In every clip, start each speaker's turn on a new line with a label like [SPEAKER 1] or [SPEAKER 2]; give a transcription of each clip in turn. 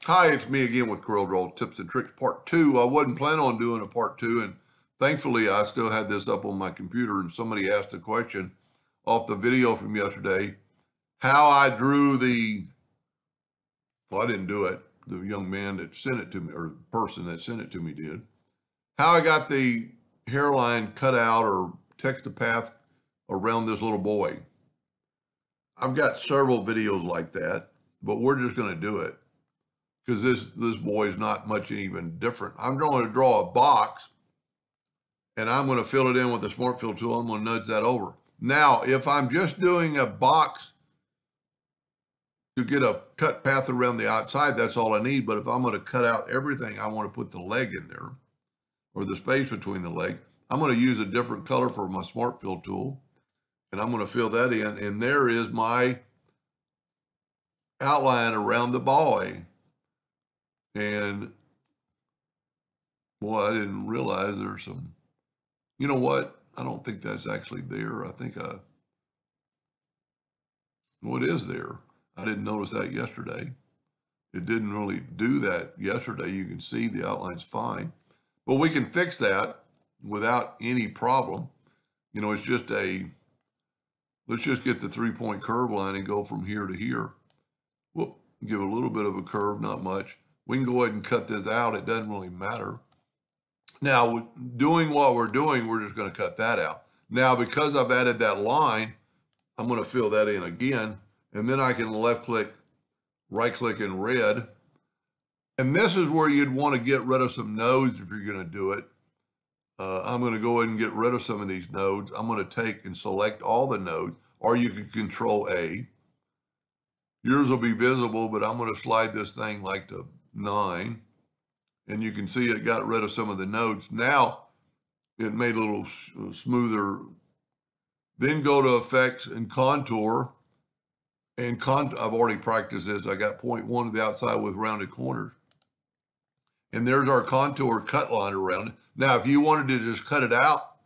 [SPEAKER 1] Hi, it's me again with CorelDraw Tips and Tricks Part 2. I wasn't planning on doing a Part 2, and thankfully I still had this up on my computer, and somebody asked a question off the video from yesterday, how I drew well, I didn't do it. The young man that sent it to me, or the person that sent it to me did. How I got the hairline cut out or text a path around this little boy. I've got several videos like that, but we're just going to do it, because this boy is not much even different. I'm going to draw a box, and I'm going to fill it in with the Smart Fill tool. I'm going to nudge that over. Now, if I'm just doing a box to get a cut path around the outside, that's all I need. But if I'm going to cut out everything, I want to put the leg in there, or the space between the leg. I'm going to use a different color for my Smart Fill tool, and I'm going to fill that in. And there is my outline around the boy. And boy, I didn't realize there's some, you know what? I don't think that's actually there. I think what is there? I didn't notice that yesterday. It didn't really do that yesterday. You can see the outline's fine, but we can fix that without any problem. You know, it's just let's just get the 3-point curve line and go from here to here. Whoop, give a little bit of a curve, not much. We can go ahead and cut this out. It doesn't really matter. Now, doing what we're doing, we're just going to cut that out. Now, because I've added that line, I'm going to fill that in again, and then I can left-click, right-click in red. And this is where you'd want to get rid of some nodes if you're going to do it. I'm going to go ahead and get rid of some of these nodes. I'm going to take and select all the nodes, or you can Control A. Yours will be visible, but I'm going to slide this thing like to 9. And you can see it got rid of some of the nodes. Now it made a little smoother. Then go to Effects and Contour. And I've already practiced this. I got 0.1 to the outside with rounded corners. And there's our contour cut line around it. Now, if you wanted to just cut it out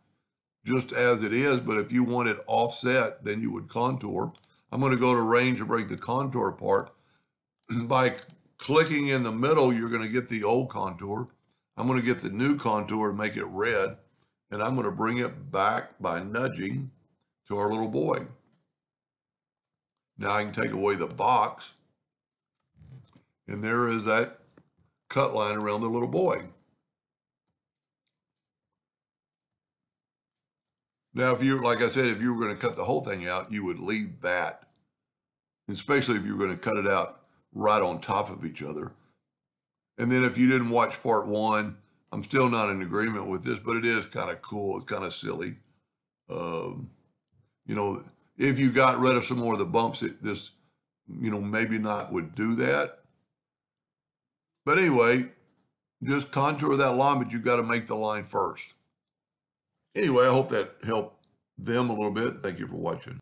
[SPEAKER 1] just as it is, but if you want it offset, then you would contour. I'm going to go to Range and break the contour apart. By clicking in the middle, you're going to get the old contour. I'm going to get the new contour and make it red. And I'm going to bring it back by nudging to our little boy. Now I can take away the box. And there is that cut line around the little boy. Now, if you, like I said, if you were going to cut the whole thing out, you would leave that, especially if you were going to cut it out right on top of each other. And then if you didn't watch Part 1, I'm still not in agreement with this, but it is kind of cool. It's kind of silly. You know, if you got rid of some more of the bumps, this, you know, maybe not would do that. But anyway, just contour that line, but you've got to make the line first. Anyway, I hope that helped them a little bit. Thank you for watching.